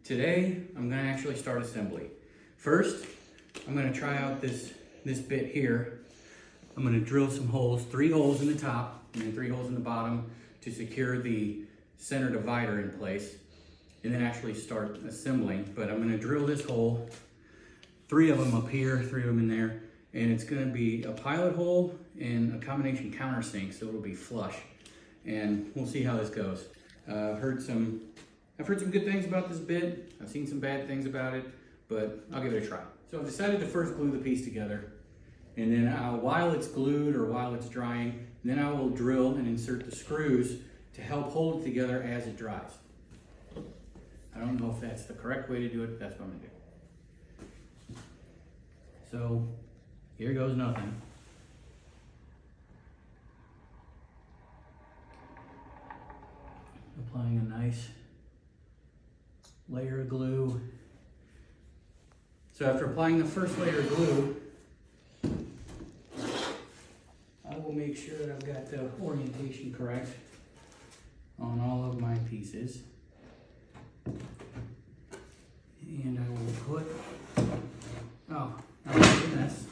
Today, I'm gonna actually start assembly. First, I'm gonna try out this bit here. I'm gonna drill some holes, 3 holes in the top and then 3 holes in the bottom to secure the center divider in place and then actually start assembling. But I'm gonna drill this hole, 3 of them up here, 3 of them in there, and it's gonna be a pilot hole and a combination countersink, so it'll be flush. And we'll see how this goes. I've heard some good things about this bit. I've seen some bad things about it, but I'll give it a try. So I've decided to first glue the piece together, and then while it's glued or while it's drying, then I will drill and insert the screws to help hold it together as it dries. I don't know if that's the correct way to do it, but that's what I'm gonna do. So here goes nothing. Applying a nice layer of glue. So after applying the first layer of glue, I will make sure that I've got the orientation correct on all of my pieces. And I will put, oh, I'm making a mess.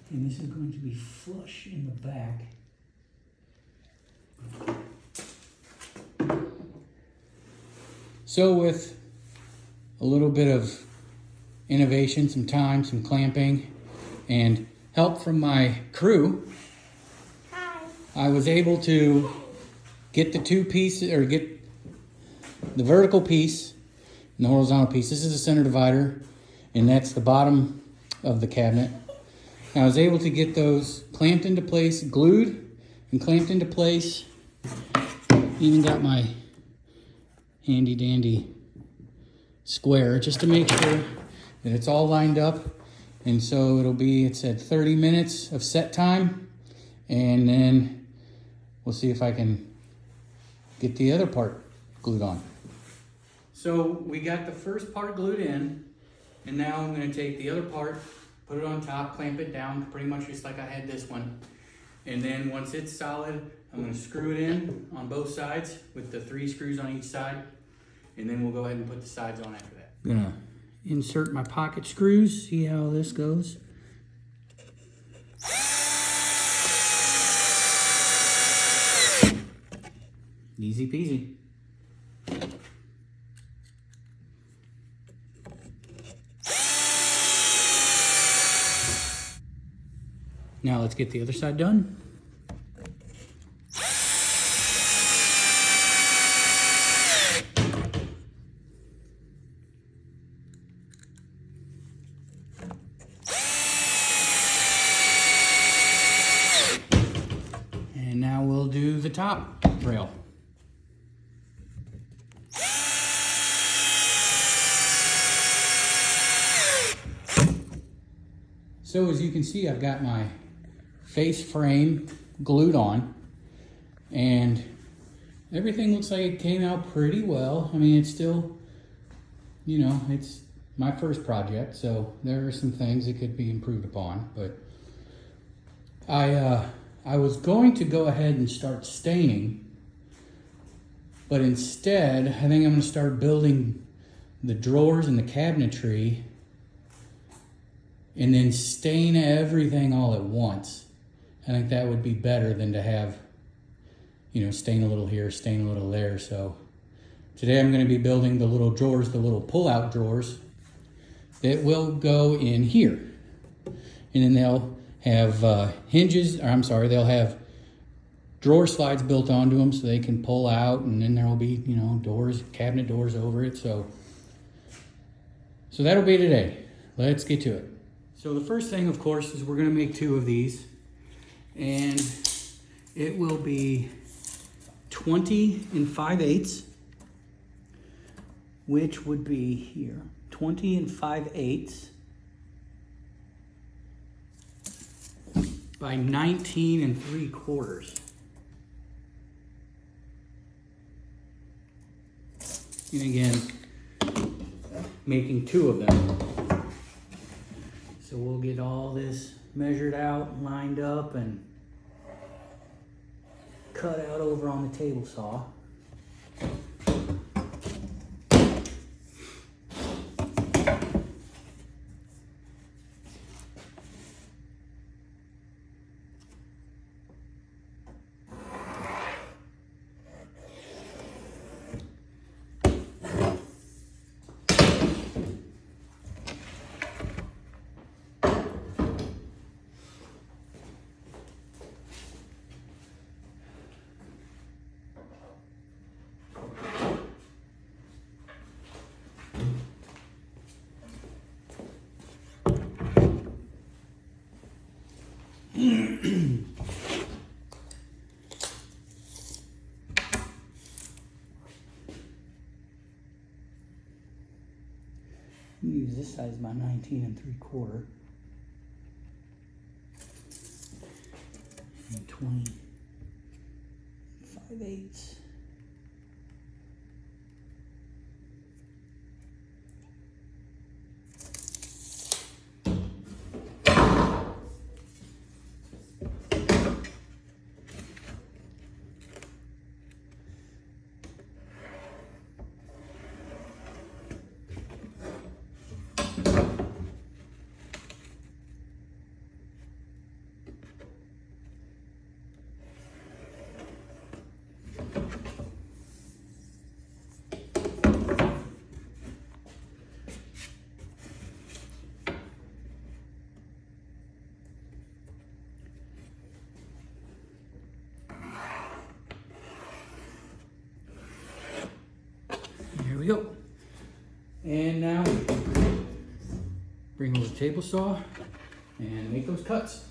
And this is going to be flush in the back. So with a little bit of innovation, some time, some clamping, and help from my crew, I was able to get the 2 pieces, or get the vertical piece and the horizontal piece. This is the center divider, and that's the bottom of the cabinet. I was able to get those clamped into place, glued and clamped into place. Even got my handy dandy square just to make sure that it's all lined up. And so it said 30 minutes of set time, and then we'll see if I can get the other part glued on. So we got the first part glued in, and now I'm going to take the other part, put it on top, clamp it down pretty much just like I had this one. And then once it's solid, I'm going to screw it in on both sides with the 3 screws on each side. And then we'll go ahead and put the sides on after that. I'm going to insert my pocket screws, see how this goes. Easy peasy. Now let's get the other side done. And now we'll do the top rail. So as you can see, I've got my face frame glued on, and everything looks like it came out pretty well. I mean, it's still, you know, it's my first project, so there are some things that could be improved upon, but I was going to go ahead and start staining, but instead, I think I'm going to start building the drawers and the cabinetry and then stain everything all at once. I think that would be better than to have, you know, stain a little here, stain a little there. So today I'm going to be building the little drawers, the little pull-out drawers that will go in here. And then they'll have hinges, or I'm sorry, they'll have drawer slides built onto them so they can pull out, and then there'll be, you know, doors, cabinet doors over it. So that'll be today. Let's get to it. So the first thing, of course, is we're going to make 2 of these. And it will be 20 5/8, which would be here, 20 5/8 by 19 3/4. And again, making 2 of them. So we'll get all this measured out, lined up, and cut out over on the table saw. Use this size about 19 3/4 and 25/8. Here we go. And now bring over the table saw and make those cuts.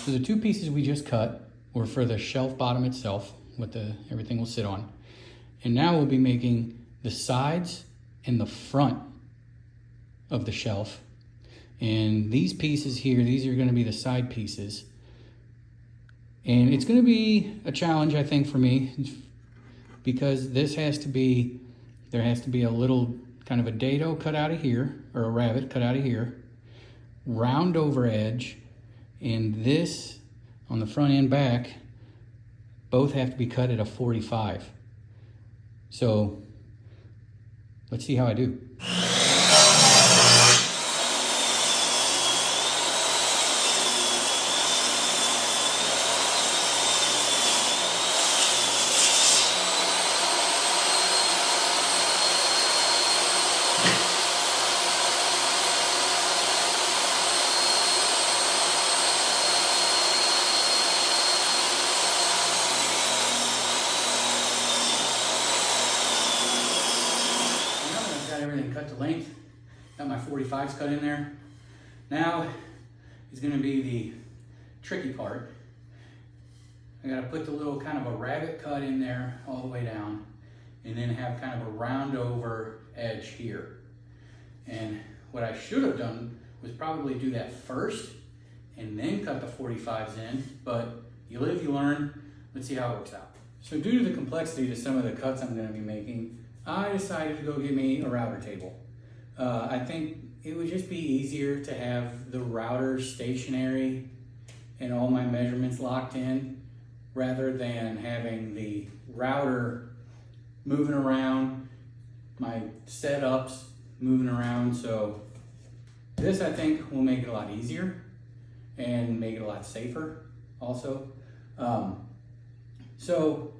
So the two pieces we just cut were for the shelf bottom itself, what everything will sit on. And now we'll be making the sides and the front of the shelf. And these pieces here, these are gonna be the side pieces. And it's gonna be a challenge, I think, for me, because there has to be a little kind of a dado cut out of here, or a rabbet cut out of here, round over edge, and this on the front and back both have to be cut at a 45. So let's see how I do. Everything cut to length. Got my 45s cut in there. Now is going to be the tricky part. I got to put the little kind of a rabbet cut in there all the way down, and then have kind of a round over edge here. And what I should have done was probably do that first and then cut the 45s in, but you live, you learn. Let's see how it works out. So due to the complexity to some of the cuts I'm going to be making, I decided to go get me a router table. I think it would just be easier to have the router stationary and all my measurements locked in, rather than having the router moving around, my setups moving around. So this, I think, will make it a lot easier and make it a lot safer also. So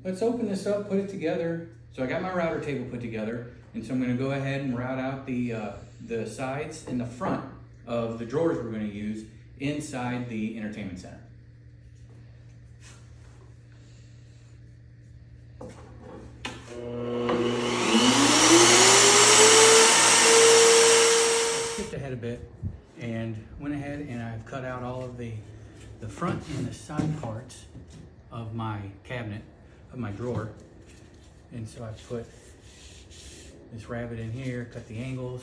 let's open this up, put it together. So I got my router table put together, and so I'm going to go ahead and route out the sides and the front of the drawers we're going to use inside the entertainment center. I skipped ahead a bit and went ahead and I've cut out all of the front and the side parts of my cabinet, of my drawer. And so I put this rabbet in here, cut the angles.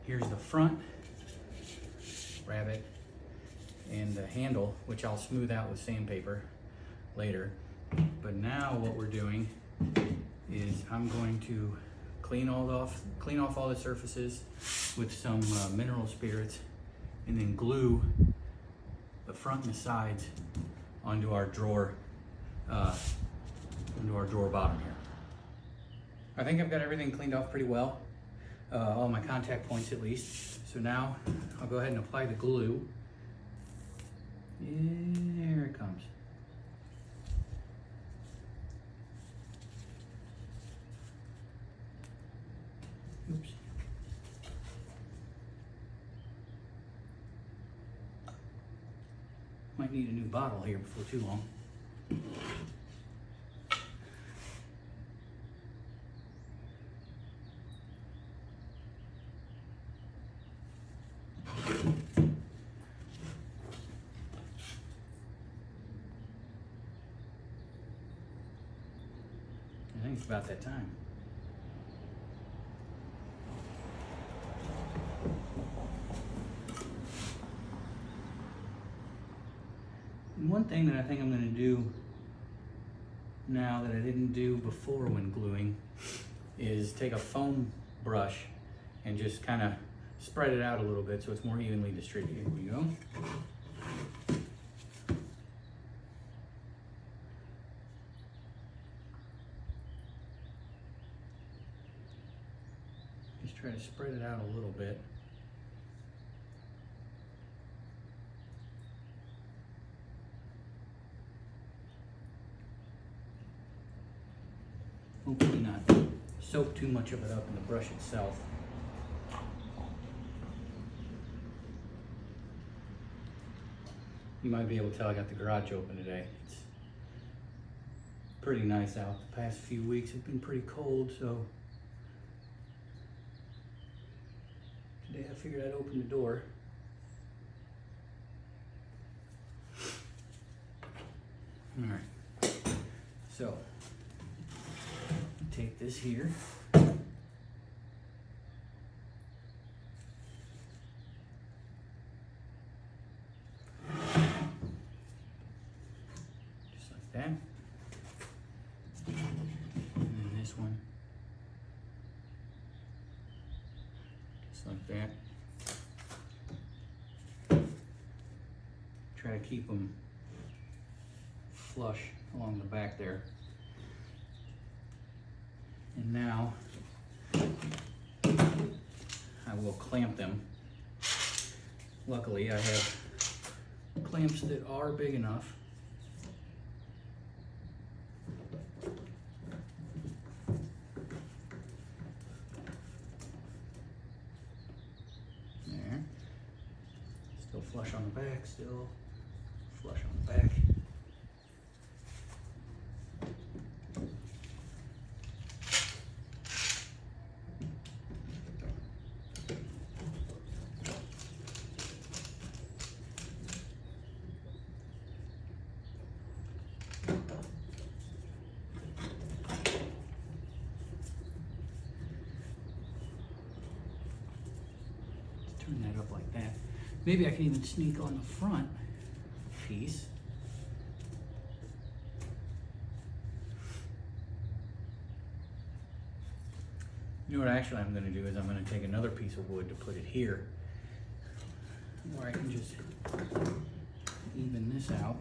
Here's the front rabbet and the handle, which I'll smooth out with sandpaper later. But now what we're doing is I'm going to clean off all the surfaces with some mineral spirits, and then glue the front and the sides onto our drawer bottom here. I think I've got everything cleaned off pretty well, all my contact points at least. So now I'll go ahead and apply the glue. There it comes. Oops. Might need a new bottle here before too long. I think it's about that time. And one thing that I think I'm going to do now that I didn't do before when gluing is take a foam brush and just kind of spread it out a little bit so it's more evenly distributed. Here we go. Just try to spread it out a little bit. Hopefully not soak too much of it up in the brush itself. You might be able to tell I got the garage open today. It's pretty nice out. The past few weeks have been pretty cold, so today I figured I'd open the door. All right, so take this here. Just like that. And then this one. Just like that. Try to keep them flush along the back there. And now I will clamp them. Luckily I have clamps that are big enough. There. Still flush on the back, still flush on the back. Turn that up like that. Maybe I can even sneak on the front piece. You know what actually I'm going to do is I'm going to take another piece of wood to put it here, where I can just even this out,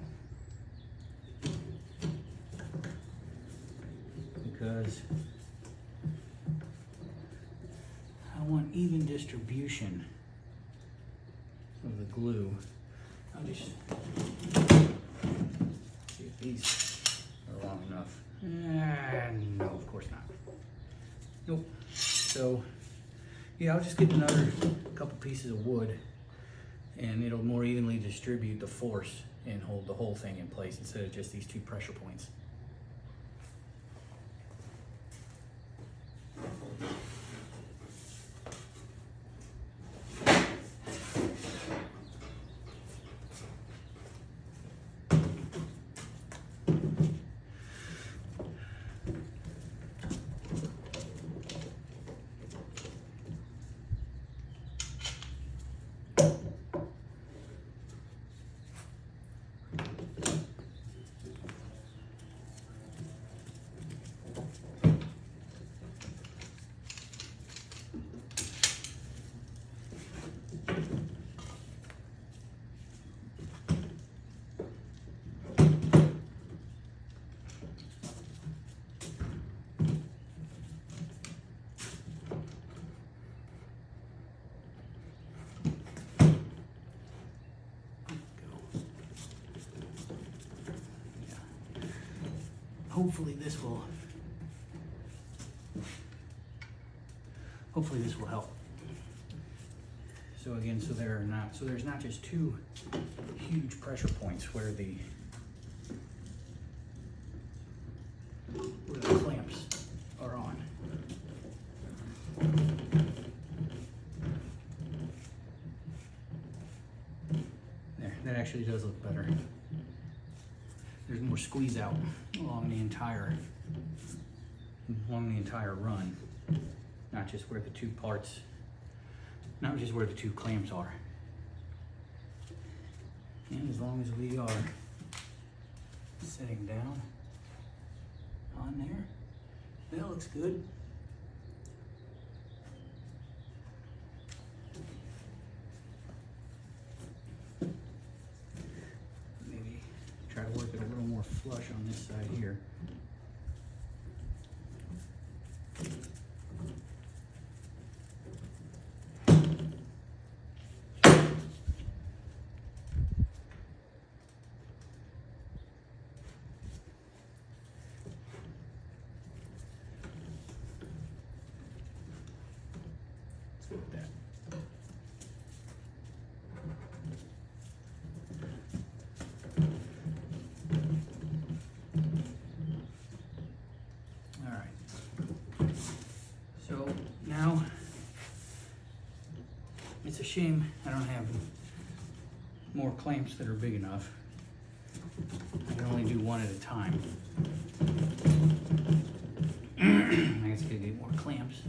because I want even distribution of the glue. I'll just see if these are long enough. No, of course not. Nope. So, yeah, I'll just get another couple pieces of wood, and it'll more evenly distribute the force and hold the whole thing in place instead of just these two pressure points. hopefully this will help. So again, there's not just two huge pressure points where the clamps are on. There, that actually does look better. There's more squeeze out along the entire run, not just where the two clamps are. And as long as we are sitting down on there, that looks good. Maybe try to work it a little more flush on this side here. Let's go with that. All right. So now it's a shame I don't have more clamps that are big enough. I can only do one at a time. I guess I could get more clamps.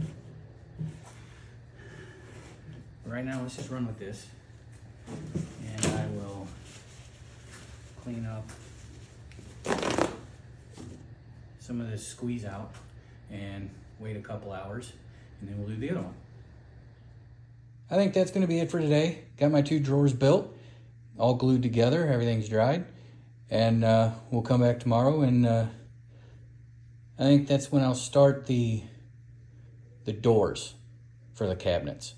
But right now, let's just run with this. And I will clean up some of this squeeze out and wait a couple hours, and then we'll do the other one. I think that's going to be it for today. Got my two drawers built, all glued together, everything's dried, and we'll come back tomorrow, and I think that's when I'll start the doors for the cabinets.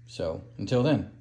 So until then.